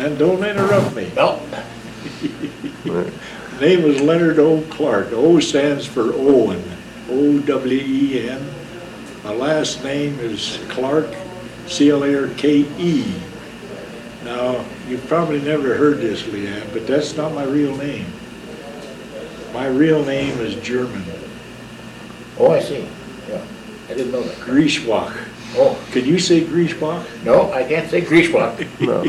and don't interrupt me. No. Name is Leonard O. Clarke. O stands for Owen, O-W-E-N. My last name is Clarke, C-L-A-R-K-E. Now, you've probably never heard this, Leanne, but that's not my real name. My real name is German. Oh, I see. Yeah, I didn't know that. Griesbach. Oh, Can you say Griesbach? no, I can't say Griesbach. No.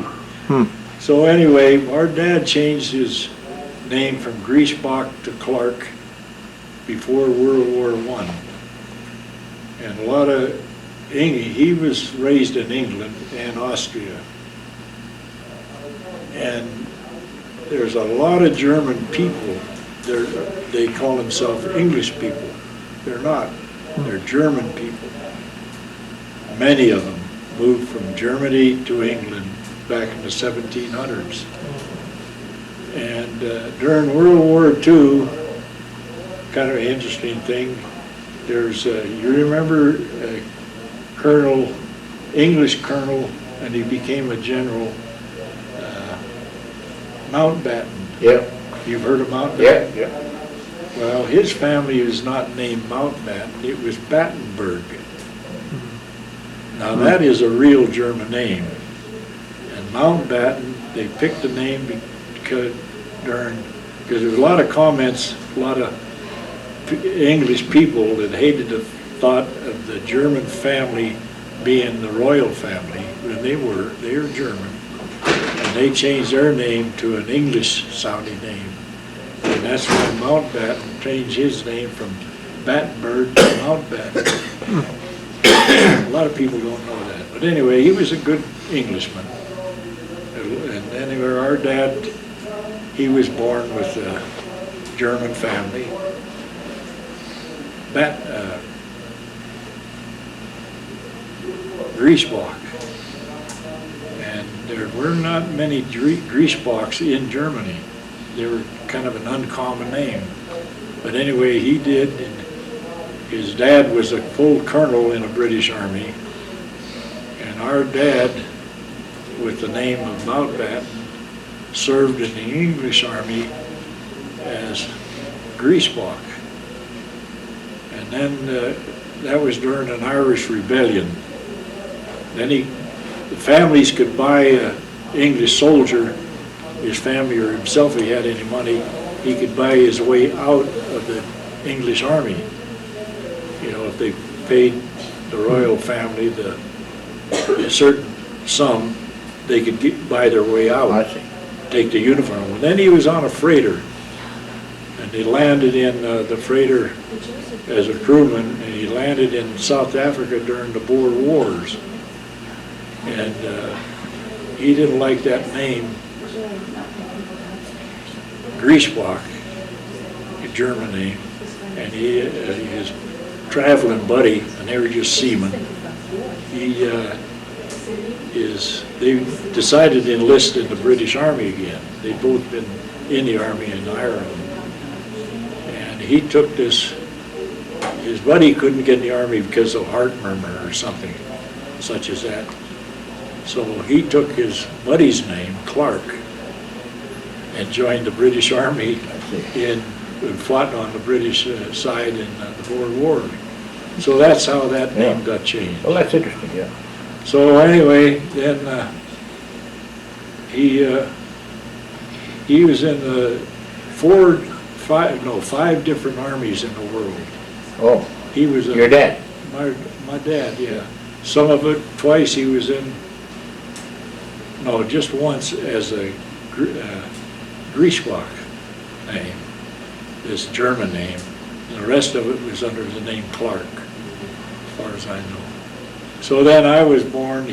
So anyway, our dad changed his name from Griesbach to Clarke before World War I. And a lot of, he was raised in England and Austria. And there's a lot of German people, they call themselves English people. They're not, they're German people. Many of them moved from Germany to England back in the 1700s. And during World War II, kind of an interesting thing, there's, you remember Colonel, English Colonel, and he became a general, Mountbatten. Yeah, You've heard of yeah, Mountbatten? yeah. Well, his family was not named Mountbatten, it was Battenberg. Now that is a real German name. And Mountbatten, they picked the name because there was a lot of comments, a lot of English people that hated the thought of the German family being the royal family, when they were German. And they changed their name to an English sounding name. And that's why Mountbatten changed his name from Battenberg to Mountbatten. A lot of people don't know that. But anyway, he was a good Englishman. And anyway, our dad, he was born with a German family. Griesbach. And there were not many Griesbachs in Germany. They were kind of an uncommon name. But anyway, he did. And his dad was a full colonel in the British Army. And our dad, with the name of Mountbatten, served in the English Army as Griesbach. And then that was during an Irish rebellion. Then the families could buy an English soldier, his family or himself, if he had any money, he could buy his way out of the English Army. You know, if they paid the royal family a certain sum, they could buy their way out. I see. Take the uniform. And then he was on a freighter, and they landed in the freighter as a crewman, and he landed in South Africa during the Boer Wars. And he didn't like that name, Griesbach, a German name, and his traveling buddy, and they were just seamen, they decided to enlist in the British Army again. They'd both been in the Army in Ireland. And he took this, his buddy couldn't get in the Army because of heart murmur or something such as that. So he took his buddy's name, Clarke, and joined the British Army and fought on the British side in the Boer War. So that's how that name got changed. Well, that's interesting, yeah. So anyway, then he was in the five different armies in the world. Oh, He was your dad? My dad, yeah. Some of it, twice he was in, no, just once as a Griesbach name, this German name. And the rest of it was under the name Clarke, as far as I know. So then I was born,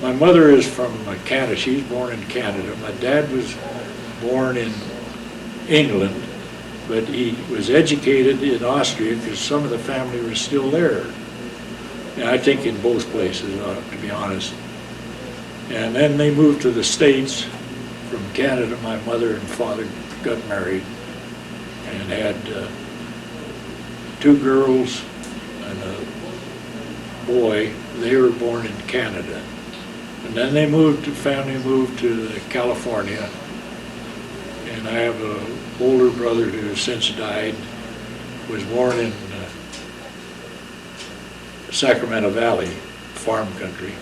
my mother is from Canada, she's born in Canada. My dad was born in England, but he was educated in Austria because some of the family was still there. And I think in both places, to be honest. And then they moved to the States from Canada. My mother and father got married and had 2 girls and a boy. They were born in Canada. And And then family moved to California. And I have an older brother who has since died, was born in Sacramento Valley, farm country.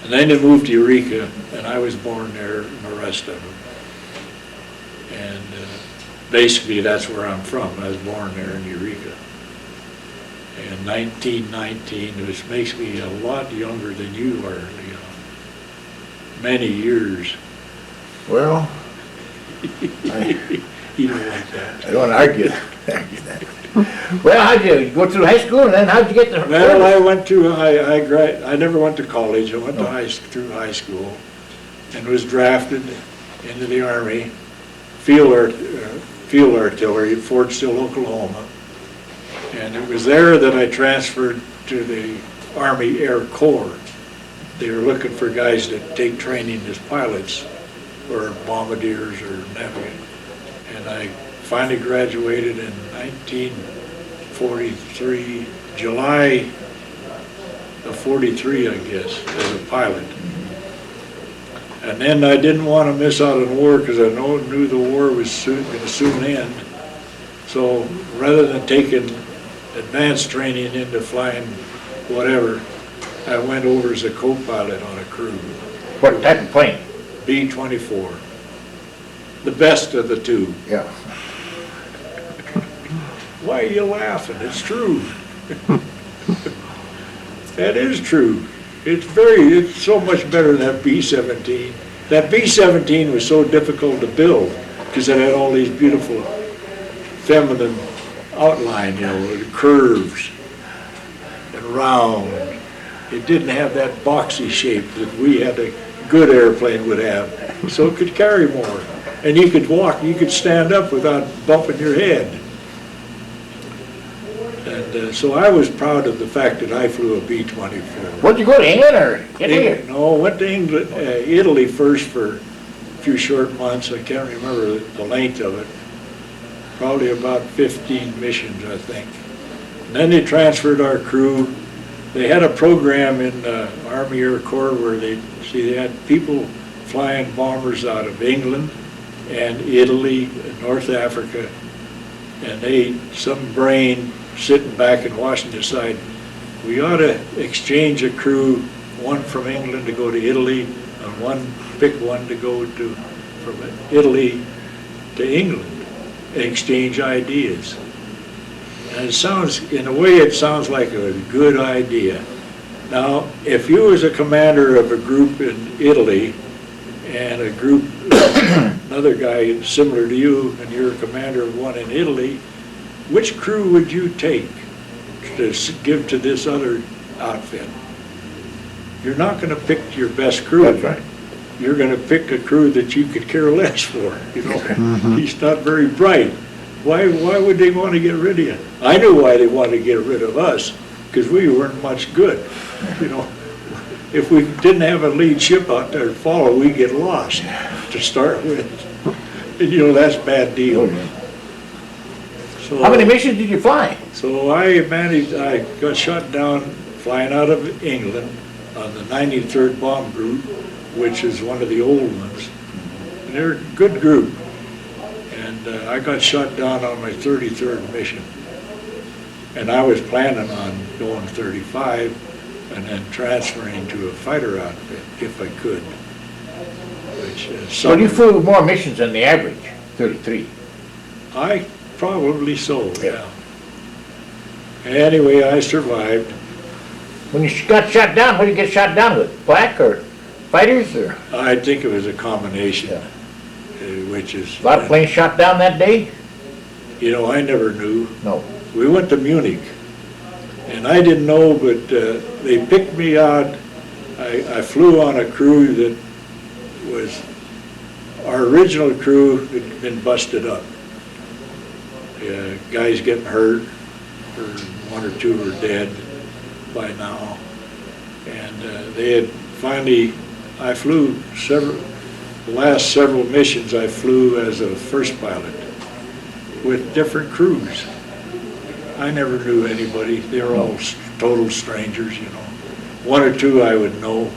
And then they moved to Eureka, and I was born there, and the rest of them. And basically, that's where I'm from. I was born there in Eureka. In 1919, which makes me a lot younger than you are, Leon. Many years. Well, You don't like that. I don't argue that. Well, how'd you go through high school, and then how'd you get the... Well, I went to, I never went to college. I went to through high school and was drafted into the Army, field artillery at Fort Sill, Oklahoma. And it was there that I transferred to the Army Air Corps. They were looking for guys that take training as pilots or bombardiers or navigators. And I finally graduated in 1943, July of 43, I guess, as a pilot. And then I didn't want to miss out on the war because I knew the war was going to soon end. So rather than taking advanced training into flying whatever, I went over as a co-pilot on a crew. What type of plane? B-24. The best of the two. Yeah. Why are you laughing? It's true. That is true. It's so much better than that B-17. That B-17 was so difficult to build because it had all these beautiful feminine outline, with curves and round. It didn't have that boxy shape that we had a good airplane would have, so it could carry more. And you could walk, you could stand up without bumping your head. And so I was proud of the fact that I flew a B-24. Where'd you go, to England or Italy? No, I went to England, Italy first for a few short months. I can't remember the length of it. Probably about 15 missions, I think. And then they transferred our crew. They had a program in Army Air Corps where they had people flying bombers out of England and Italy, and North Africa, and some brain sitting back in Washington decided we ought to exchange a crew, one from England to go to Italy, and pick one to go from Italy to England, and exchange ideas. And in a way, it sounds like a good idea. Now, if you was a commander of a group in Italy and a group, another guy similar to you, and you're a commander of one in Italy, which crew would you take to give to this other outfit? You're not going to pick your best crew. That's right. You're going to pick a crew that you could care less for. He's not very bright. Why would they want to get rid of you? I knew why they wanted to get rid of us, because we weren't much good. If we didn't have a lead ship out there to follow, we'd get lost to start with. And that's a bad deal. So, how many missions did you fly? So I got shot down flying out of England on the 93rd Bomb Group, which is one of the old ones. And they're a good group. And I got shot down on my 33rd mission. And I was planning on going 35 and then transferring to a fighter outfit if I could. So you flew more missions than the average, 33? I probably so, yeah. Anyway, I survived. When you got shot down, what did you get shot down with? Flak or fighters or? I think it was a combination, which is... A lot of planes shot down that day? I never knew. No. We went to Munich, and I didn't know, but they picked me out. I flew on a crew that was, our original crew had been busted up. Guys getting hurt, or one or two were dead by now. And they had finally, I flew the last several missions I flew as a first pilot with different crews. I never knew anybody. They were all total strangers, One or two I would know,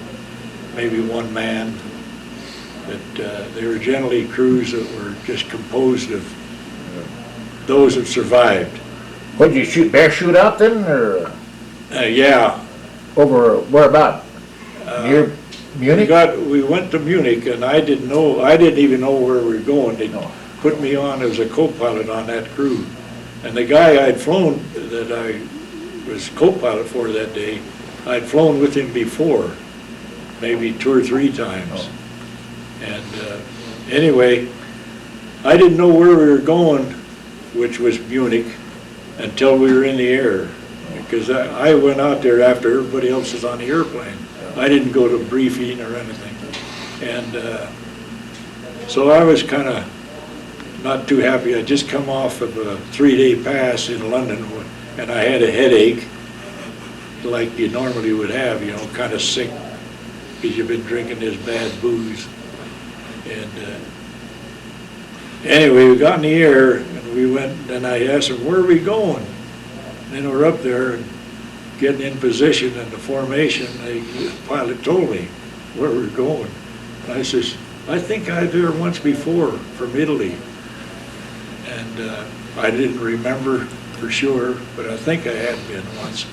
maybe one man. But they were generally crews that were just composed of those that survived. What, did you shoot, bear shoot out then, or Yeah. over, where about? Near Munich? We went to Munich, and I didn't even know where we were going. They put me on as a co-pilot on that crew. And the guy I'd flown, that I was co-pilot for that day, I'd flown with him before, maybe 2 or 3 times. And anyway, I didn't know where we were going, which was Munich, until we were in the air. Because I went out there after everybody else was on the airplane. I didn't go to briefing or anything. And so I was kind of not too happy. I'd just come off of a 3-day pass in London, and I had a headache like you normally would have, you know, kind of sick because you've been drinking this bad booze. And anyway, we got in the air, and we went, and I asked him, where are we going? And then we're up there and getting in position in the formation. The pilot told me where we were going. And I says, I think I was there once before from Italy. And I didn't remember for sure, but I think I had been once.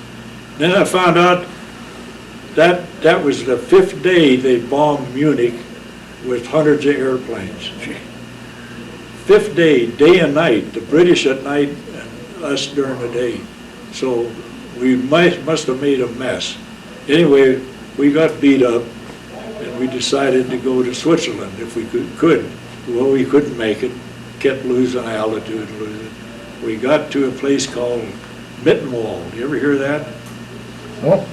Then I found out that was the 5th day they bombed Munich with hundreds of airplanes. 5th day, day and night, the British at night and us during the day. So we must have made a mess. Anyway, we got beat up, and we decided to go to Switzerland if we could. Well, we couldn't make it, kept losing altitude, We got to a place called Mittenwald. You ever hear that? No.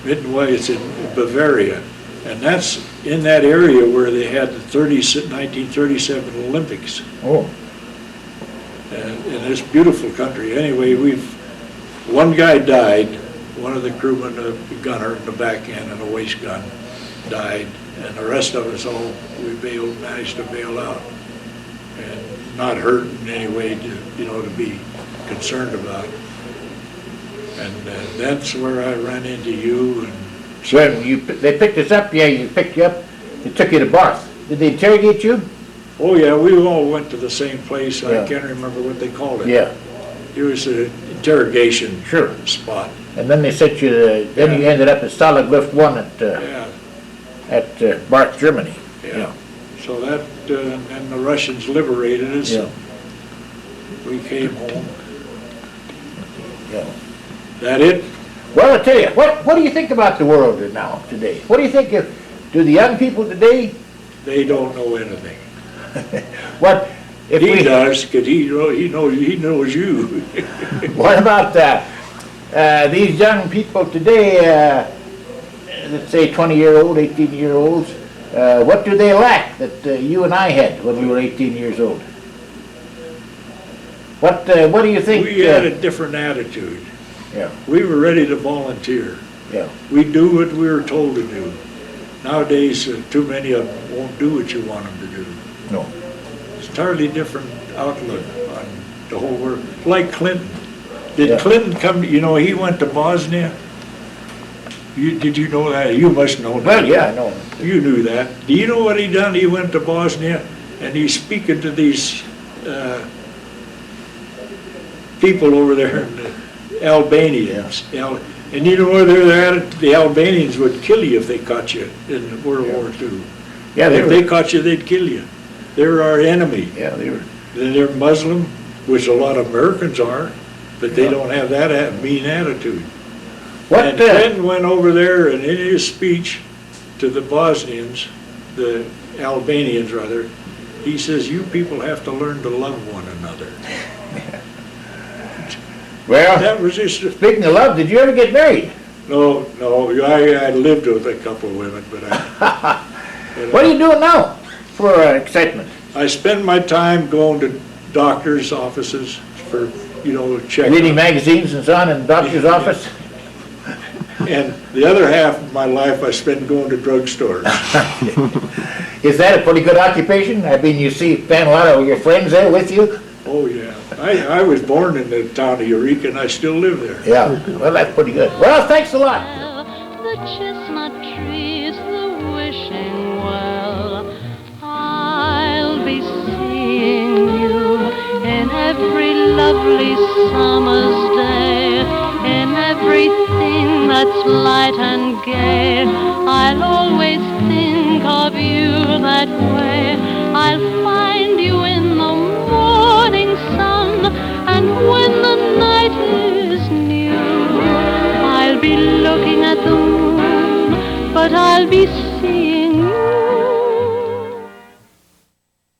Mittenwald, it's in Bavaria. And that's in that area where they had the 1937 Olympics. Oh. And this beautiful country. Anyway, one guy died, one of the crewmen, a gunner in the back end and a waist gun, died, and the rest of us all, managed to bail out. And not hurt in any way to be concerned about. And that's where I ran into you. And So they picked us up, you picked you up, they took you to Barth. Did they interrogate you? oh yeah, we all went to the same place. Yeah. I can't remember what they called it. Yeah. It was an interrogation spot. And then they sent you, then you ended up at Stalag Luft 1 at Barth, Germany. Yeah. So that, and the Russians liberated us. Yeah. We came home. Yeah. That it? Well, I tell you, what do you think about the world now, today? What do you think do the young people today? They don't know anything. What if he does, because he knows you. What about these young people today, let's say 20-year-old, 18-year-olds, what do they lack that you and I had when we were 18 years old? What do you think? We had a different attitude. Yeah. We were ready to volunteer. Yeah. We do what we were told to do. Nowadays, too many of them won't do what you want them to do. No. It's entirely different outlook on the whole world. Like Clinton. Did Clinton come, he went to Bosnia? Did you know that? You must know that. Well, yeah, I know. You knew that. Do you know what he done? He went to Bosnia and he's speaking to these people over there, the Albanians. Yeah. And you know where they're at? The Albanians would kill you if they caught you in World War II. Yeah, if they caught you, they'd kill you. They're our enemy. Yeah, they were. They're Muslim, which a lot of Americans are, but they don't have that mean attitude. And Clinton went over there, and in his speech to the Bosnians, the Albanians rather, he says, you people have to learn to love one another. Well, that was just speaking of love, did you ever get married? No, I lived with a couple of women, but what are you doing now for excitement? I spend my time going to doctors' offices for, checking. Reading magazines and so on in the doctor's office? And the other half of my life I spend going to drugstores. Is that a pretty good occupation? I mean, you find a lot of your friends there with you? Oh, yeah. I was born in the town of Eureka, and I still live there. Yeah, well, that's pretty good. Well, thanks a lot. The chestnut trees, the wishing well. I'll be seeing you in every lovely summer's day, in everything that's light and gay. I'll always think of you that way. I'll find you in the morning sun, and when the night is new, I'll be looking at the moon, but I'll be seeing